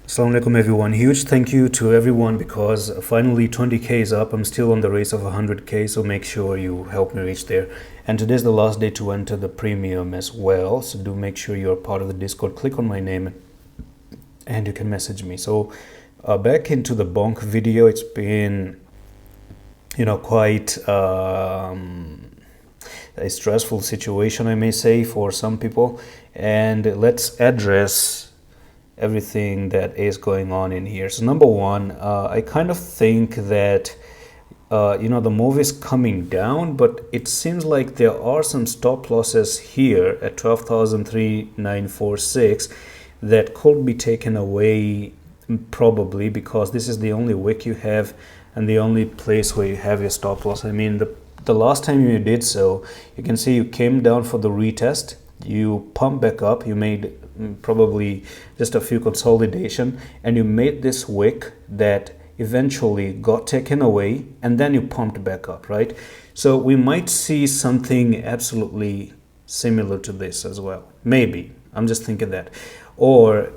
Assalamu alaikum everyone. Huge thank you to everyone because finally 20k is up. I'm still on the race of 100k, so make sure you help me reach there. And today's the last day to enter the premium as well, so do make sure you're part of the Discord. Click on my name and you can message me. So back into the bonk video. It's been quite a stressful situation, I may say, for some people, and let's address everything that is going on in here. So number one, I kind of think that the move is coming down, but it seems like there are some stop losses here at 12,3946 that could be taken away, probably because this is the only wick you have and the only place where you have your stop loss. I mean, the last time you did so, you can see you came down for the retest, you pumped back up, you made probably just a few consolidation, and you made this wick that eventually got taken away, and then you pumped back up, right? So we might see something absolutely similar to this as well. Maybe, I'm just thinking that. Or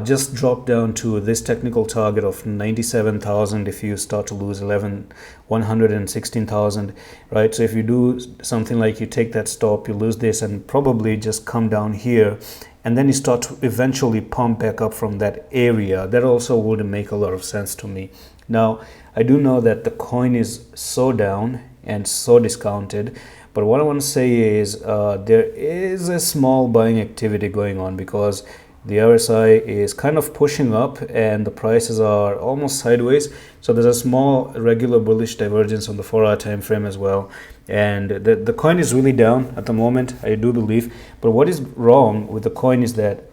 just drop down to this technical target of 97,000 if you start to lose 116,000, right? So if you do something like you take that stop, you lose this, and probably just come down here, and then you start to eventually pump back up from that area. That also would make a lot of sense to me. Now, I do know that the coin is so down and so discounted, but what I want to say is there is a small buying activity going on because the RSI is kind of pushing up and the prices are almost sideways. So there's a small regular bullish divergence on the 4-hour time frame as well. And the coin is really down at the moment, I do believe. But what is wrong with the coin is that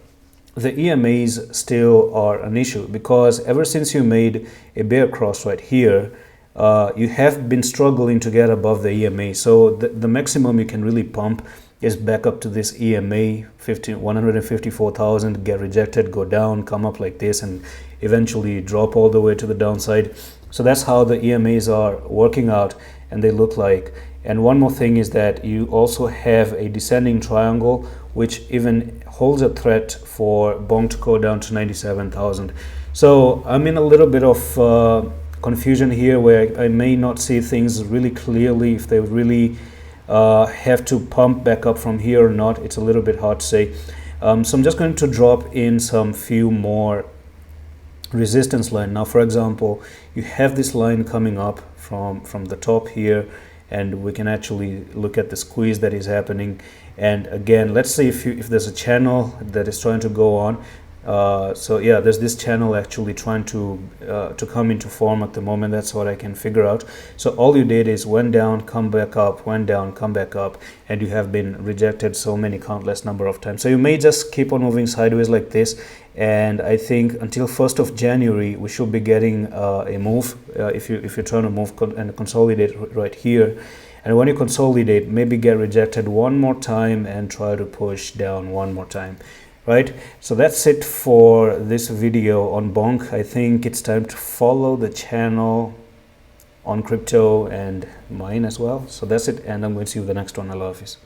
the EMAs still are an issue, because ever since you made a bear cross right here, you have been struggling to get above the EMA. So the maximum you can really pump is back up to this EMA 154,000, get rejected, go down, come up like this, and eventually drop all the way to the downside. So that's how the EMAs are working out, and they look like. And one more thing is that you also have a descending triangle, which even holds a threat for BONK to go down to 97,000. So I'm in a little bit of confusion here, where I may not see things really clearly if they really have to pump back up from here or not. It's a little bit hard to say. So I'm just going to drop in some few more resistance line. Now, for example, you have this line coming up from the top here, and we can actually look at the squeeze that is happening. And again, let's say if there's a channel that is trying to go on. So yeah, there's this channel actually trying to come into form at the moment. That's what I can figure out. So all you did is went down, come back up, went down, come back up, and you have been rejected so many countless number of times. So you may just keep on moving sideways like this, and I think until 1st of January we should be getting a move if you're trying to move and consolidate right here. And when you consolidate, maybe get rejected one more time and try to push down one more time. Right, so that's it for this video on BONK. I think it's time to follow the channel on crypto and mine as well. So that's it, and I'm going to see you in the next one. Allah Hafiz.